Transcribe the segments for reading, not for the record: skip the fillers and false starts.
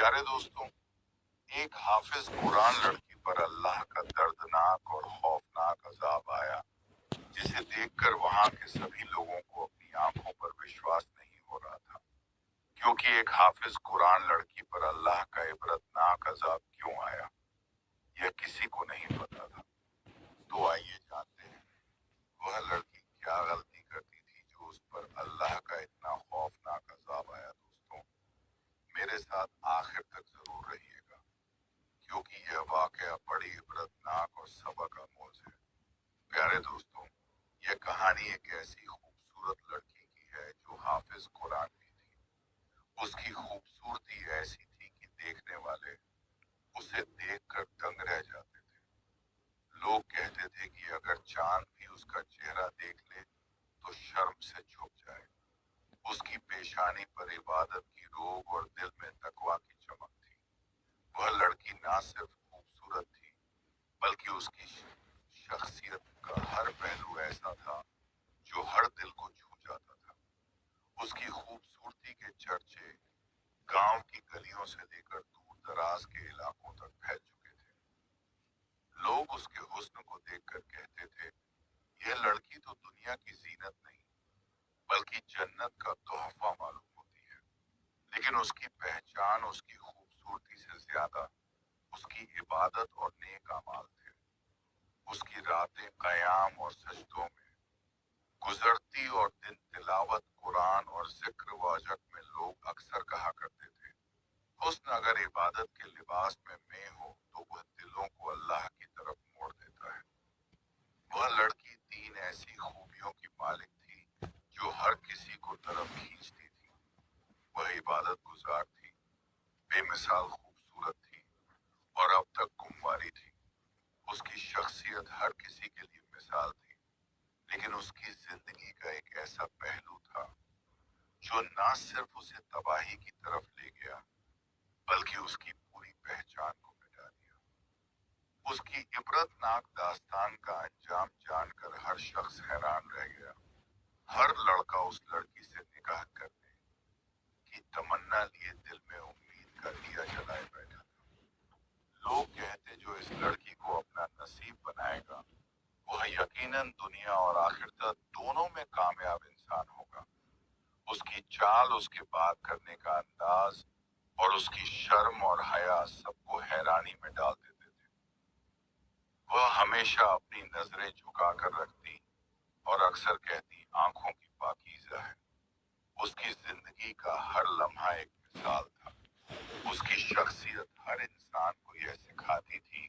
प्यारे दोस्तों, एक हाफिज कुरान लड़की पर अल्लाह का दर्दनाक और खौफनाक अजाब आया, जिसे देखकर वहां के सभी लोगों को अपनी आंखों पर विश्वास नहीं हो रहा था। क्योंकि एक हाफिज कुरान लड़की पर अल्लाह का इबरतनाक अजाब क्यों आया, यह किसी को नहीं पता था। तो आइए जानते हैं वह लड़की क्या गलती करती थी जो उस पर अल्लाह का इतना खौफनाक अजाब आया। दोस्तों, मेरे साथ आखिर तक जरूर रहिएगा, क्योंकि यह वाकया बड़ी इबरतनाक और सबक आमोज है। प्यारे दोस्तों, यह कहानी एक ऐसी खूबसूरत लड़की की है जो हाफिज कुरान भी थी। उसकी खूबसूरती ऐसी थी कि देखने वाले उसे देखकर दंग रह जाते थे। लोग कहते थे कि अगर चांद भी उसका चेहरा देख ले तो शर्म से छुप जाए। उसकी पेशानी पर इबादत की रोग और दिल में तकवा की चमक थी। वह लड़की ना सिर्फ खूबसूरत थी, बल्कि उसकी शख्सियत का हर पहलू ऐसा था जो हर दिल को छू जाता था। उसकी खूबसूरती के चर्चे गांव की गलियों से लेकर दूर दराज के इलाकों तक फैल चुके थे। लोग उसके हुस्न को देखकर कहते थे, यह लड़की तो दुनिया की जीनत नहीं, बल्कि जन्नत का तोहफा मालूम होती है। लेकिन उसकी पहचान उसकी खूबसूरती से ज्यादा उसकी इबादत और नेक अमाल थे। उसकी रातें क़याम और सजदों में गुजरती और दिन तिलावत कुरान और जिक्र व अजक में लोग अक्सर कहा करते थे, हुस्न अगर इबादत के लिबास में हो तो वह दिलों को अल्लाह की तरफ मोड़ देता है। वह लड़की तीन ऐसी खूबियों की मालिक थी जो हर किसी को तरफ खींचती थी। वह इबादत गुजार थी, बेमिसाल खूबसूरत थी और अब तक कुंवारी थी। उसकी शख्सियत हर किसी के लिए मिसाल थी, लेकिन उसकी जिंदगी का एक ऐसा पहलू था जो न सिर्फ उसे तबाही की तरफ ले गया, बल्कि उसकी पूरी पहचान को मिटा दिया। उसकी इबरतनाक दास्तान का अंजाम जानकर हर शख्स हैरान रह गया। हर लड़का उस लड़की से निकाह करने की तमन्ना लिए दिल में उम्मीद का दिया जलाए बैठा था। लोग कहते, जो इस लड़की को अपना नसीब बनाएगा वह यकीनन दुनिया और आखिरत दोनों में कामयाब इंसान होगा। उसकी चाल, उसके बात करने का अंदाज और उसकी शर्म और हया सबको हैरानी में डाल देते थे। वह हमेशा अपनी नजरें झुकाकर रखती और अक्सर कहती, आंखों की पाकीज़ा है। उसकी जिंदगी का हर लम्हा एक मिसाल था। उसकी शख्सियत हर इंसान को यह सिखाती थी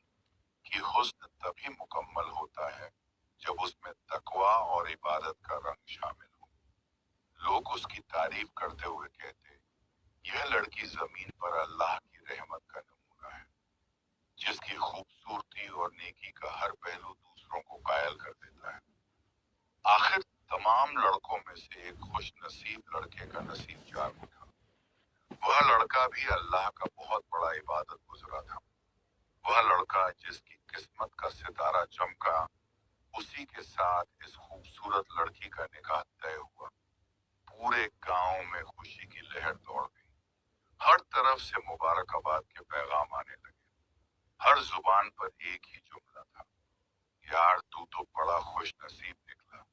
कि हुस्न तभी मुकम्मल होता है जब उसमें तकवा और इबादत का रंग शामिल हो। लोग उसकी तारीफ करते हुए कहते, यह लड़की जमीन पर अल्लाह की रहमत का नमूना है, जिसकी खूबसूरती और नेकी का हर पहलू दूसरों को कायल कर देता है। आखिर तमाम लड़कों में से एक खुश नसीब लड़के का नसीब जाग उठा। वह लड़का भी अल्लाह का बहुत बड़ा इबादत गुजरा था। वह लड़का जिसकी किस्मत का सितारा चमका, उसी के साथ इस खूबसूरत लड़की का निकाह तय हुआ। पूरे गांव में खुशी की लहर दौड़ गई। हर तरफ से मुबारकबाद के पैगाम आने लगे। हर जुबान पर एक ही जुमला था, यार तू तो बड़ा खुश नसीब निकला,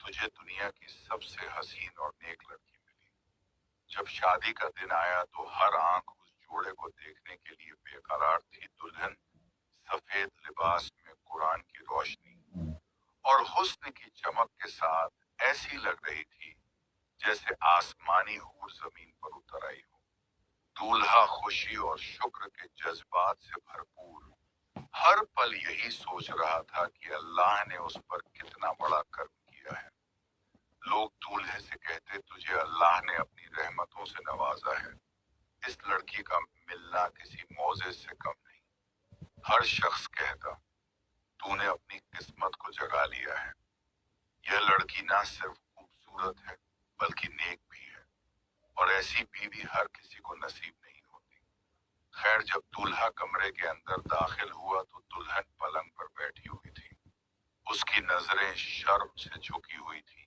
तुझे दुनिया की सबसे हसीन और नेक लड़की मिली। जब शादी का दिन आया तो हर आंख उस जोड़े को देखने के लिए बेकरार थी। दुल्हन सफेद लिबास में कुरान की रोशनी और हुस्न की चमक के साथ ऐसी लग रही थी जैसे आसमानी हूर जमीन पर उतर आई हो। दूल्हा खुशी और शुक्र के जज्बात से भरपूर हर पल यही सोच रहा था कि अल्लाह ने उस पर कितना बड़ा कर्म किया है। लोग दूल्हे से कहते, तुझे अल्लाह ने अपनी रहमतों से नवाजा है। इस लड़की का मिलना किसी मौजे से कम नहीं। हर शख्स कहता, तूने अपनी किस्मत को जगा लिया है। यह लड़की ना सिर्फ खूबसूरत है, बल्कि नेक भी है, और ऐसी बीवी हर किसी को नसीब नहीं होती। खैर, जब दूल्हा कमरे के अंदर दाखिल हुआ तो दुल्हन पलंग पर बैठी हुई थी। उसकी नजरें शर्म से झुकी हुई थी,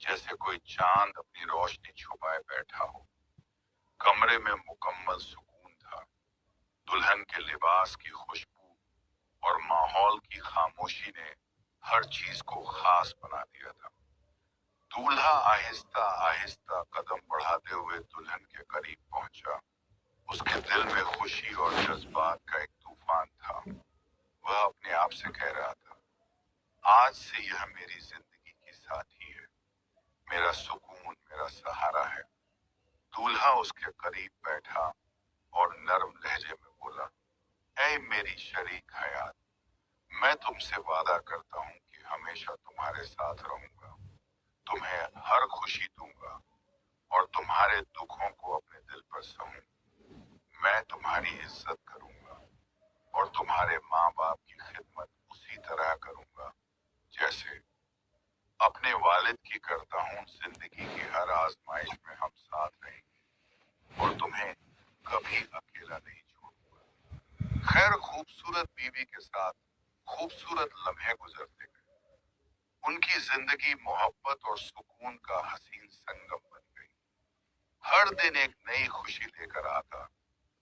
जैसे कोई चांद अपनी रोशनी छुपाए बैठा हो। कमरे में मुकम्मल सुकून उनके लिबास की खुशबू और माहौल की खामोशी ने हर चीज को खास बना दिया था। दूल्हा आहिस्ता आहिस्ता कदम बढ़ाते हुए दुल्हन के करीब पहुंचा। उसके दिल में खुशी और जज्बात का एक तूफान था। वह अपने आप से कह रहा था, आज से यह मेरी जिंदगी की साथी है, मेरा सुकून, मेरा सहारा है। दूल्हा उसके करीब बैठा और नरम लहजे में बोला, ऐ मेरी शरीक हयात, मैं तुमसे वादा करता हूँ कि हमेशा तुम्हारे साथ रहूंगा, तुम्हें हर खुशी दूंगा और तुम्हारे दुखों को अपने दिल पर सहूंगा। मैं तुम्हारी इज्जत करूंगा और तुम्हारे माँ बाप की खिदमत उसी तरह करूंगा जैसे अपने वालिद की करता हूँ। जिंदगी की हर आजमाइश में हम साथ रहेंगे और तुम्हें कभी अकेला नहीं छोड़ूंगा। खैर, खूबसूरत बीवी के साथ खूबसूरत लम्हे गुजरते गए। उनकी जिंदगी मोहब्बत और सुकून का हसीन संगम बन गई। हर दिन एक नई खुशी लेकर आता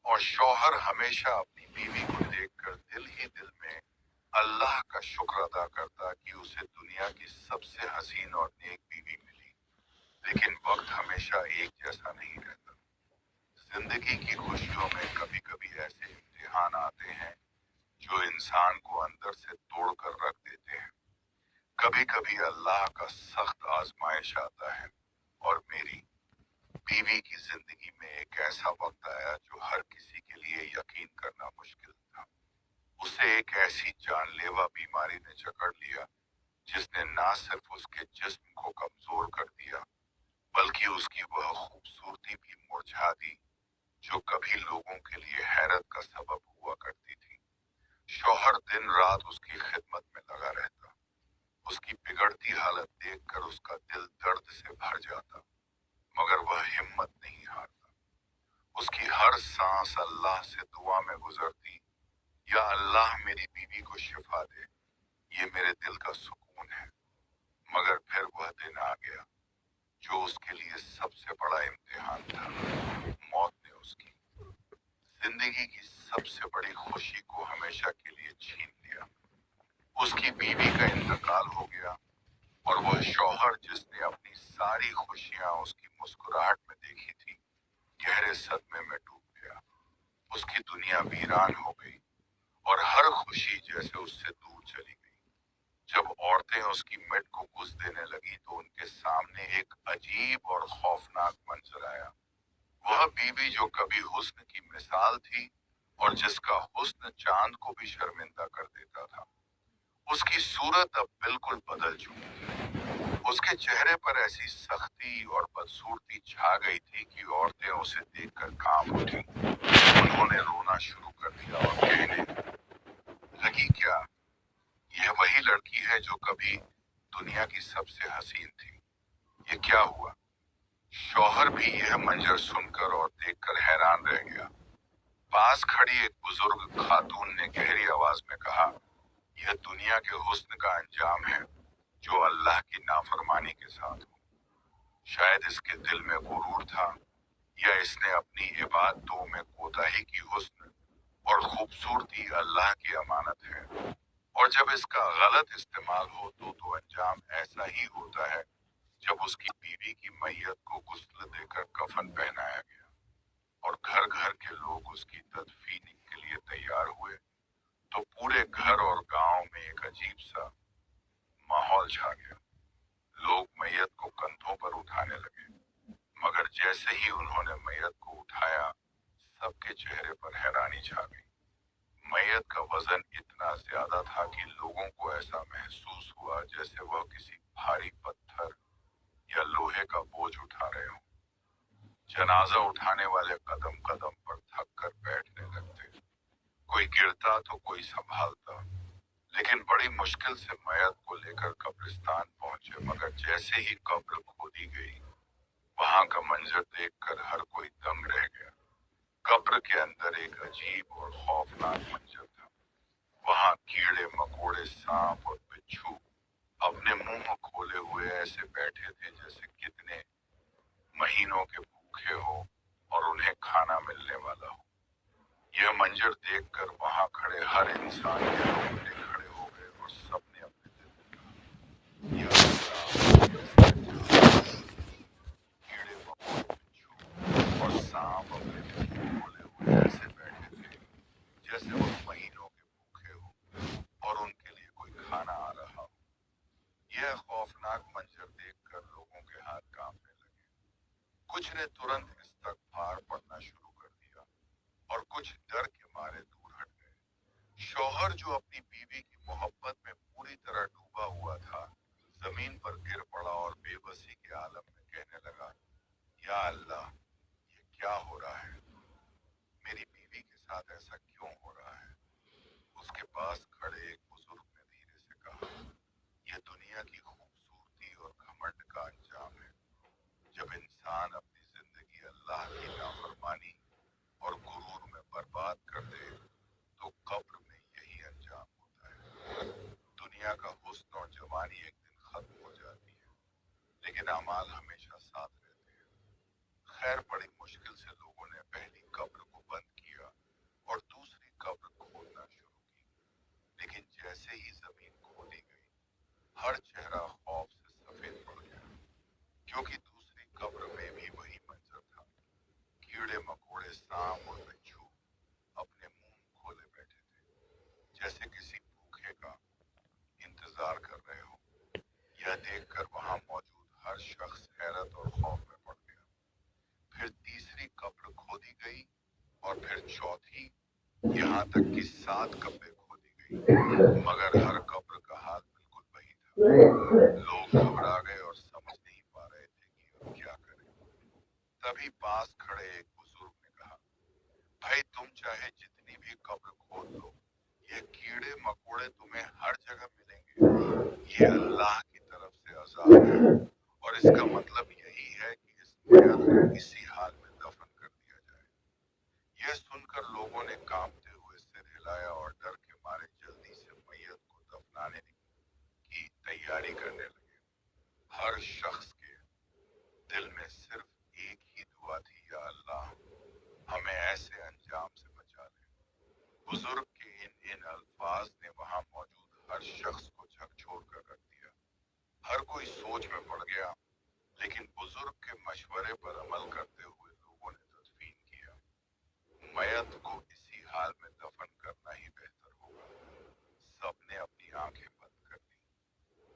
और शौहर हमेशा अपनी बीवी को देखकर दिल ही दिल में अल्लाह का शुक्र अदा करता कि उसे दुनिया की सबसे हसीन और नेक बीवी मिली। लेकिन वक्त हमेशा एक जैसा नहीं रहता। जिंदगी की खुशियों में कभी कभी ऐसे इम्तिहान आते हैं जो इंसान को अंदर से तोड़ कर रख देते हैं। कभी कभी अल्लाह का सख्त आजमाइश आता है और मेरी बीवी की जिंदगी में एक ऐसा वक्त आया जो हर किसी के लिए यकीन करना मुश्किल था। उसे एक ऐसी जानलेवा बीमारी ने जकड़ लिया जिसने ना सिर्फ उसके जिस्म को कमजोर कर दिया बल्कि उसकी वह खूबसूरती भी मुरझा दी जो कभी लोगों के लिए हैरत का सबब हुआ करती थी। शौहर दिन रात उसकी खिदमत में लगा रहता। उसकी बिगड़ती हालत देखकर उसका दिल दर्द से भर जाता, मगर वह हिम्मत नहीं हारता। उसकी हर सांस अल्लाह से दुआ में गुजरती, या अल्लाह मेरी बीवी को शिफा दे, ये मेरे दिल का सुकून है। मगर फिर वह दिन आ गया जो उसके लिए सबसे बड़ा इम्तिहान था। मौत ने उसकी जिंदगी की सबसे बड़ी खुशी को हमेशा के लिए छीन लिया। उसकी बीवी का इंतकाल हो गया और वह शौहर जिसने अपनी सारी खुशियां उसकी मुस्कुराहट में देखी थी, गहरे सदमे में डूब गया। उसकी दुनिया वीरान हो गई और हर खुशी जैसे उससे दूर चली गई। जब औरतें उसकी मिट को घुस देने लगी तो उनके सामने एक अजीब और खौफनाक मंजर आया। वह बीवी जो कभी हुस्न की मिसाल थी और जिसका हुस्न चांद को भी शर्मिंदा कर देता था, उसकी सूरत अब बिल्कुल बदल चुकी थी। उसके चेहरे पर ऐसी सख्ती और बदसूरती छा गई थी कि औरतें उसे देखकर कांप उठी। उन्होंने रोना शुरू कर दिया और कहने लगी, क्या यह वही लड़की है जो कभी दुनिया की सबसे हसीन थी? ये क्या हुआ? शौहर भी यह मंजर सुनकर और देखकर हैरान रह गया। पास खड़ी एक बुजुर्ग खातून ने गहरी आवाज में कहा, यह दुनिया के हुस्न का अंजाम है जो अल्लाह की नाफरमानी के साथ हो। शायद इसके दिल में गुरूर था, या इसने अपनी इबादतों में कोताही की। हुस्न और खूबसूरती अल्लाह की अमानत है और जब इसका गलत इस्तेमाल हो तो अंजाम ऐसा ही होता है। जब उसकी बीवी की मैयत को गुस्ल देकर कफन पहनाया गया और घर घर के लोग उसकी तदफीन के लिए तैयार हुए तो पूरे घर और गांव में एक अजीब सा माहौल छा गया। लोग मैयत को कंधों पर उठाने लगे, मगर जैसे ही उन्होंने मैयत को उठाया, सबके चेहरे पर हैरानी छा गई। मैयत का वजन इतना ज्यादा था कि लोगों को ऐसा महसूस हुआ जैसे वह किसी भारी पत्थर या लोहे का बोझ उठा रहे हों। जनाजा उठाने वाले कदम कदम पर थक कर बैठने लगते। कोई गिरता तो कोई संभालता, लेकिन बड़ी मुश्किल से मैयत को लेकर कब्रिस्तान पहुंचे। मगर जैसे ही कब्र खोदी गई, वहां का मंजर देखकर हर कोई दंग रह गया। कब्र के अंदर एक अजीब और खौफनाक मंजर था। वहां कीड़े मकोड़े, सांप और बिच्छू अपने मुंह खोले हुए ऐसे बैठे थे जैसे कितने महीनों के भूखे हो और उन्हें खाना मिलने वाला हो। यह मंजर देखकर वहां खड़े हर इंसान के रोंगटे खड़े हो गए और सबने अपने दिल में कहा, या अल्लाह, कीड़े मकोड़े बिच्छू और सांप अपने मुंह खोले हुए ऐसे बैठे थे जैसे वो महीनों के भूखे हो और उनके लिए कोई खाना आ रहा हो। यह खौफनाक मंजर देखकर लोगों के हाथ कांपने लगे। कुछ ने तुरंत इस्तगफार पढ़ना शुरू कर दिया और कुछ डर के मारे दूर हट गए। शौहर जो अपनी बीवी की मोहब्बत में पूरी तरह डूबा हुआ था, जमीन पर गिर पड़ा और बेबसी के आलम में कहने लगा, या अल्लाह, ये क्या हो रहा है? मेरी बीवी के साथ ऐसा क्यों हो रहा है? उसके पास खड़े एक बुजुर्ग ने धीरे से कहा, यह दुनिया की खूबसूरती और घमंड का अंजाम है। जब इंसान अपनी जिंदगी अल्लाह की नाफरमानी और गुरूर में बर्बाद कर दे तो कब्र में यही अंजाम होता है। दुनिया का हुस्न और जवानी एक दिन खत्म हो जाती है, लेकिन अमाल हमेशा साथ रहते हैं। खैर, बड़ी मुश्किल से लोगों ने पहली कब्र को बंद किया और दूसरी कब्र खोदना शुरू की, लेकिन जैसे ही जमीन खोदी गई, हर चेहरा खौफ से सफेद पड़ गया, क्योंकि दूसरी कब्र में भी वही मंजर था। कीड़े मकोड़े, सांप और बिच्छू अपने मुंह खोले बैठे थे, जैसे किसी भूखे का इंतजार कर रहे हो। यह देखकर वहां मौजूद हर शख्स हैरत और खौफ में पड़ गया। फिर तीसरी कब्र खोदी गई और फिर चौथी, यहाँ तक कि 7 कब्रें खोदी गई, मगर हर कब्र का हाल बिल्कुल वही था। लोग घबरा गए और समझ नहीं पा रहे थे कि अब क्या करें। तभी पास खड़े एक बुजुर्ग ने कहा, भाई, तुम चाहे जितनी भी कब्र खोद लो, ये कीड़े मकोड़े तुम्हें हर जगह मिलेंगे। ये अल्लाह की तरफ से अज़ाब है और इसका मतलब यही है कि इस मैयत को इसी हाल में दफन कर दिया जाए। यह सुनकर लोगों ने कांपते हुए सिर हिलाया और डर के मारे जल्दी से मैयत को दफनाने की तैयारी करने लगे। हर शख्स के दिल में सिर्फ एक ही दुआ थी, या अल्लाह, हमें ऐसे अंजाम से बचा ले। बुजुर्ग के इन अल्फाज ने वहां मौजूद हर शख्स को झकझोर कर रख दिया। हर कोई सोच में पड़ गया, लेकिन बुजुर्ग के मशवरे पर अमल करते हुए लोगों ने तदफीन किया। मैयत को इसी हाल में दफन करना ही बेहतर होगा। सबने अपनी आंखें बंद कर दी,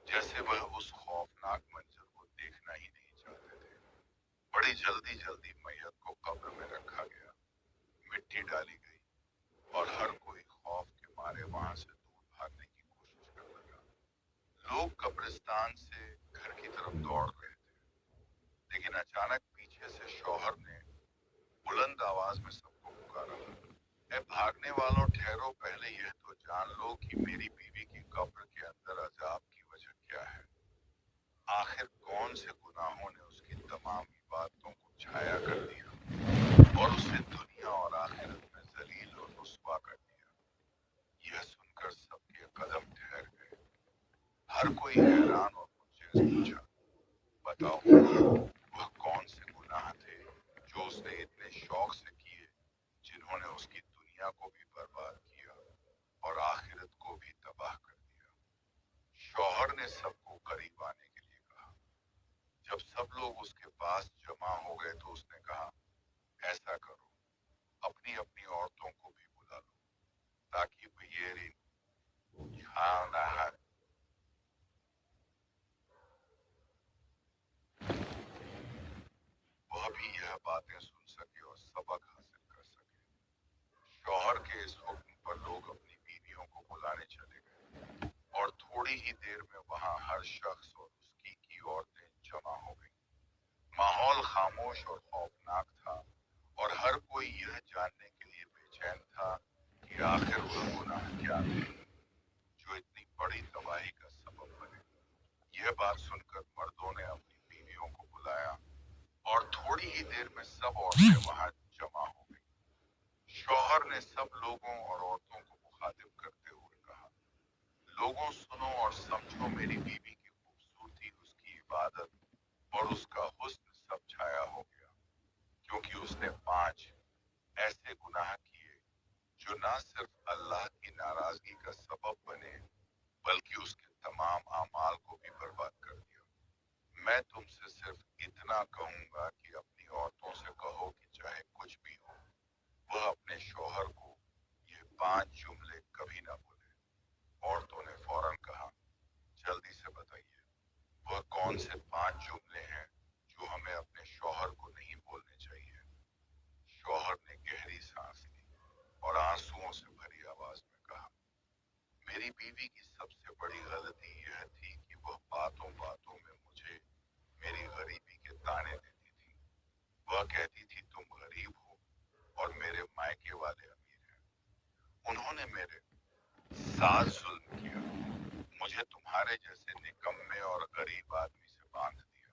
जैसे वह उस खौफनाक मंजर को देखना ही नहीं चाहते थे। बड़ी जल्दी जल्दी मैयत को कब्र में रखा गया, मिट्टी डाली गई और हर कोई खौफ के मारे वहां से दूर भागने की कोशिश कर लगा। लोग कब्रिस्तान से घर की तरफ दौड़ रहे थे, लेकिन अचानक पीछे से शौहर ने बुलंद आवाज में सबको पुकारा, ए भागने वालों, ठहरो, पहले यह तो जान लो कि मेरी बीवी की कब्र के अंदर अजाब की वजह क्या है। आखिर कौन से गुनाहों ने उसकी तमाम इबादतों को छाया कर दिया और उसे दुनिया और आखिरत में जलील और रुस्वा कर दिया। यह सुनकर सबके कदम ठहर गए। हर कोई हैरान और मुझसे पूछा, बताओ, वह कौन से गुनाह थे जो उसने इतने शौक से किए, जिन्होंने उसकी दुनिया को भी बर्बाद किया और आखिरत को भी तबाह कर दिया। शौहर ने सबको करीब आने के लिए कहा। जब सब लोग उसके पास जमा हो गए तो उसने कहा, ऐसा करो, अपनी अपनी औरतों को भी बुला लो, ताकि वह भी यह बातें सुन सके और सबक हासिल कर सके। शौहर के इस हुक्म पर लोग अपनी बीवियों को बुलाने चले गए और थोड़ी ही देर में वहां हर शख्स और उसकी की औरतें जमा हो गई। माहौल खामोश और खौफनाक था और हर कोई यह जानने के लिए बेचैन था कि आखिर वह गुनाह क्या थे जो इतनी बड़ी तबाही का सबब बने। यह बात सुनकर मर्दों ने अपनी बीवियों को बुलाया और थोड़ी ही देर में सब औरतें वहां जमा हो गई। शौहर ने सब लोगों और औरतों को मुखातिब करते हुए कहा, लोगों, सुनो और समझो, मेरी बीवी की खूबसूरती, उसकी इबादत और उसका हुस्न सब छाया हो गया, क्योंकि उसने 5 ऐसे गुनाह किए जो ना सिर्फ अल्लाह की नाराजगी का सबब बने बल्कि उसके तमाम अमाल को भी बर्बाद कर दिया। मैं तुमसे सिर्फ इतना कहूंगा कि अपनी औरतों से कहो कि चाहे कुछ भी हो, वह अपने शौहर को ये 5 जुमले कभी ना बोले। औरतों ने फौरन कहा, जल्दी से बताइए, वह कौन से 5 जुमले हैं जो हमें अपने शौहर को नहीं बोलने चाहिए। शौहर ने गहरी सांस ली और आंसुओं से भरी आवाज में कहा, मेरी बीवी की सबसे बड़ी गलती यह थी कि वह बातों बातों में मुझे मेरी गरीबी के ताने देती थी। वह कहती थी तुम गरीब हो और मेरे मायके वाले अमीर हैं। उन्होंने मेरे साथ जुल्म किया, मुझे तुम्हारे जैसे निकम्मे और गरीब आदमी से बांध दिया।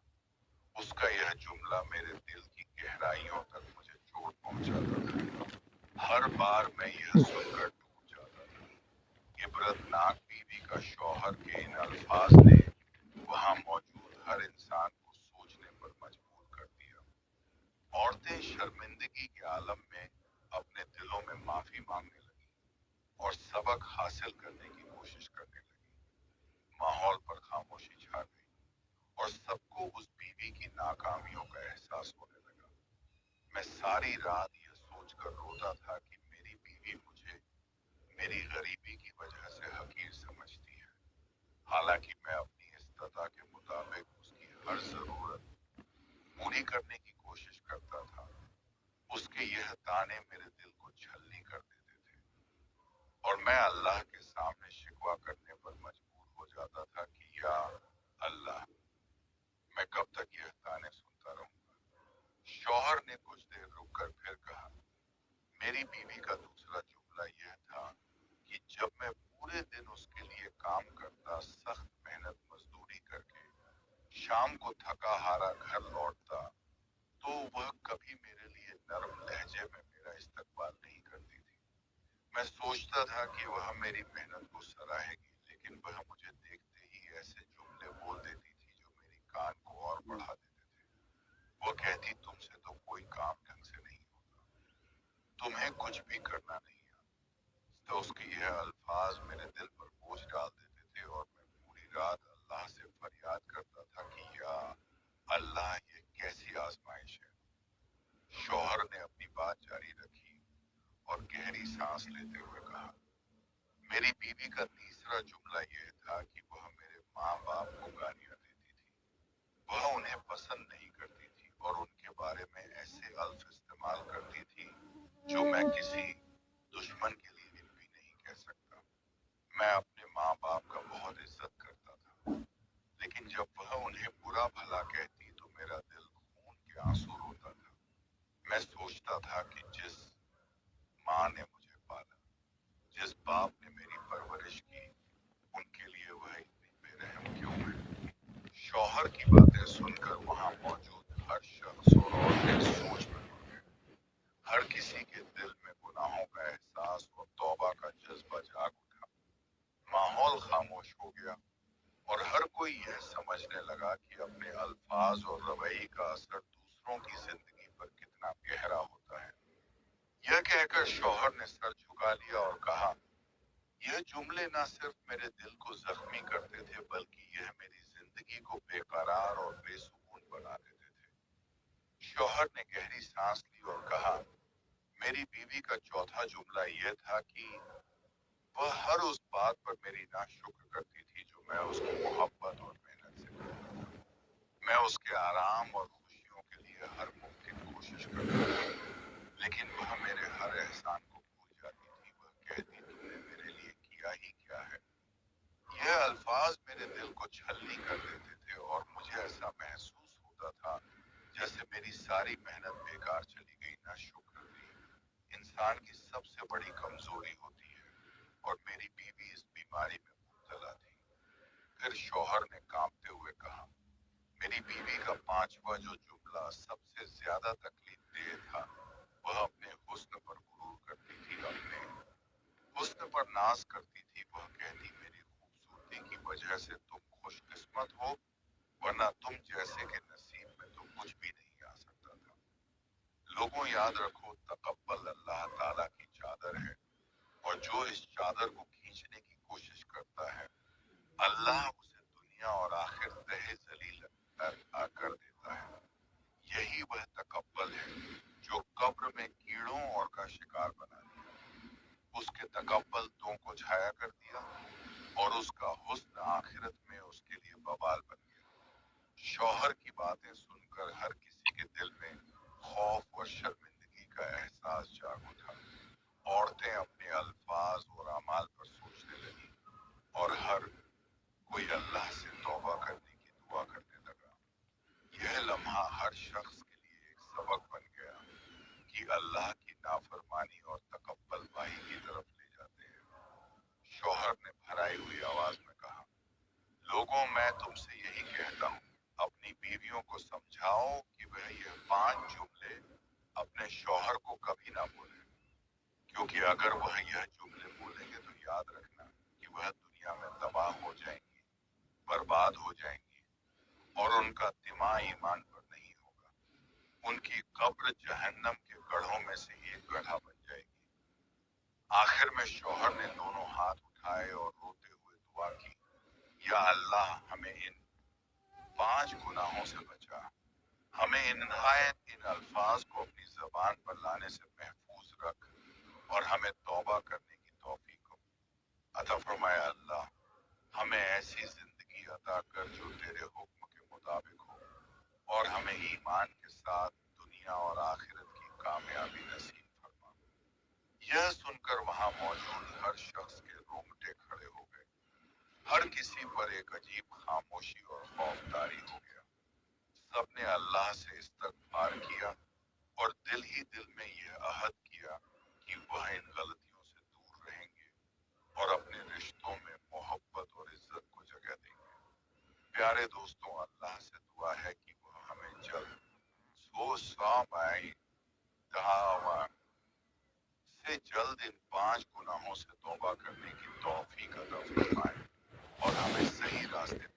उसका यह जुमला मेरे दिल की गहराइयों तक मुझे चोट पहुंचाता था। हर बार मैं यह सुनकर टूट जाता था। इबरतनाक बीवी का शौहर के इन अल्फाज ने वहां मौजूद हर इंसान को सोचने पर मजबूर कर दिया। औरतें शर्मिंदगी के आलम में अपने दिलों में माफी मांगने लगी और सबक हासिल करने की कोशिश करने लगी। माहौल पर खामोशी छा गई और सबको उस बीवी की नाकामियों का एहसास होने लगा। मैं सारी रात यह सोचकर रोता था कि मेरी बीवी मुझे मेरी गरीबी की वजह से हकीर समझती है, हालांकि मैं अपनी इस्तिता के मुताबिक उसकी हर जरूरत पूरी करने की कोशिश करता था। उसके यह ताने मेरे दिल को छलनी कर देते थे और मैं अल्लाह के सामने शिकवा करने पर मजबूर हो जाता था कि या अल्लाह, मैं कब तक यह ताने सुनता रहूंगा। शौहर ने कुछ देर रुककर फिर कहा, मेरी बीवी का दूसरा जुमला यह था कि जब मैं पूरे दिन उसके लिए काम करता, सख्त मेहनत मजदूरी करके शाम को थका हारा घर लौटता, तो वह कभी मेरे लिए नरम लहजे में मेरा इस्तकबाल नहीं करती थी। मैं सोचता था कि वह मेरी मेहनत को सराहेगी, लेकिन वह मुझे देखते ही ऐसे जुमले बोल देती थी जो मेरी कान को और बढ़ा देते थे। वो कहती, तुमसे तो कोई काम ढंग से नहीं होता, तुम्हें कुछ भी करना नहीं आता। तो उसके यह अल्फाज मेरे दिल पर बोझ डाल देते थे और मैं पूरी रात अल्लाह से फरियाद करता था कि या अल्लाह, ये कैसी आजमाइश है। शौहर ने अपनी बात जारी रखी और गहरी सांस लेते हुए कहा, मेरी बीवी का तीसरा जुमला यह था कि वह मेरे माँ बाप को गालियां देती थी। वह उन्हें पसंद नहीं करती थी और उनके बारे में ऐसे अल्फ इस्तेमाल करती थी जो मैं किसी दुश्मन के लिए भी नहीं कह सकता। मैं अपने माँ बाप का बहुत इज्जत करता था, लेकिन जब वह उन्हें बुरा भला कहती तो मेरा दिल खून के आंसू रोता था। मैं सोचता था कि जिस माँ ने मुझे पाला, जिस बाप ने मेरी परवरिश की, उनके लिए वह इतनी बेरहम क्यों है। शौहर की बातें सुनकर वहां मौजूद हर शख्स और औरतें सोच में पड़ गए। हर किसी के दिल में गुनाहों का एहसास और तौबा का जज्बा जाग उठा। माहौल खामोश हो गया और हर कोई यह समझने लगा कि अपने अल्फाज और रवैये का असर दूसरों की जिंदगी पर कितना गहरा होता है। यह कहकर शौहर ने सर झुका लिया और कहा, यह जुमले न सिर्फ मेरे दिल को जख्मी करते थे, बल्कि यह मेरी जिंदगी को बेकरार और बेसुकून बना देते थे। शौहर ने गहरी सांस ली और कहा, मेरी बीवी का चौथा जुमला यह था कि वह हर उस बात पर मेरी नाशुक्र करती थी जो मैं उसकी मोहब्बत और मेहनत से करता था। मैं उसके आराम और खुशियों के लिए हर मुमकिन कोशिश करता था, लेकिन वह मेरे हर एहसान को भूल जाती थी। वह कहती, तुमने मेरे लिए किया ही क्या है। यह अल्फाज मेरे दिल को छलनी कर देते थे और मुझे ऐसा महसूस होता था जैसे मेरी सारी मेहनत बेकार चली गई। नाशुक्र भी इंसान की सबसे बड़ी कमजोरी होती है और मेरी बीवी इस बीमारी में मुब्तला थी। फिर शौहर ने कांपते हुए कहा, मेरी बीवी का पांचवा जो जुमला सबसे ज्यादा तकलीफ देह था, वह अपने हुस्न पर गुरूर करती थी, अपने हुस्न पर नाज करती थी। वह कहती, मेरी खूबसूरती की वजह से तुम खुशकिस्मत हो, वरना तुम जैसे के नसीब में तो कुछ भी नहीं आ सकता था। लोगों, याद रखो, तकब्बल अल्लाह ताला की चादर है जो इस चादर को खींचने की कोशिश करता है, अल्लाह उसे दुनिया और आखिर तहे जलील कर देता है। यही वह तकब्बल है जो कब्र में कीड़ों और का शिकार बना दिया। उसके तकब्बलतों को छाया कर दिया और उसका हुस्न आखिरत में उसके लिए बवाल बन गया। शौहर की बातें सुनकर हर किसी के दिल में खौफ और शर्मिंदगी का एहसास जाग उठा। औरतें अपने अल्फाज और अमाल पर सोचने लगी और हर कोई अल्लाह से तौबा करने की दुआ करने लगा। यह लम्हा हर शख्स के लिए एक सबक बन गया कि अल्लाह की नाफरमानी और तकब्बलबाही की तरफ ले जाते हैं। शौहर ने भराई हुई आवाज में कहा, लोगों, मैं तुमसे यही कहता हूँ, अपनी बीवियों को समझाओ कि वह यह 5 जुमले अपने शौहर को कभी ना बोले, क्योंकि अगर वह यह जुमले बोलेंगे तो याद रखना कि वह दुनिया में तबाह हो जाएंगी, बर्बाद हो जाएंगी और उनका दिमाग ईमान पर नहीं होगा। उनकी कब्र जहन्नम के गढ़ों में से एक गड्ढा बन जाएगी। आखिर में शौहर ने दोनों हाथ उठाए और रोते हुए दुआ की, या अल्लाह, हमें इन 5 गुनाहों से बचा। हमें इन अल्फाज को अपनी जबान पर लाने से महफूज रख और हमें तौबा करने की तौफीक अता फरमाया। अल्लाह, हमें ऐसी जिंदगी अता कर जो तेरे हुक्म के मुताबिक हो और हमें ईमान के साथ दुनिया और आखिरत की कामयाबी नसीब फरमा। यह सुनकर वहां मौजूद हर शख्स के रोंगटे खड़े हो गए। हर किसी पर एक अजीब खामोशी और खौफदारी हो गया। सबने अल्लाह से इस्तगफार किया और दिल ही दिल में यह अहद किया कि वह इन गलतियों से दूर रहेंगे और अपने रिश्तों में मोहब्बत और इज्जत को जगह देंगे। प्यारे दोस्तों, अल्लाह से दुआ है कि वह हमें जल्द से जल्द इन 5 गुनाहों से तौबा करने की तौफीक अता फरमाए और हमें सही रास्ते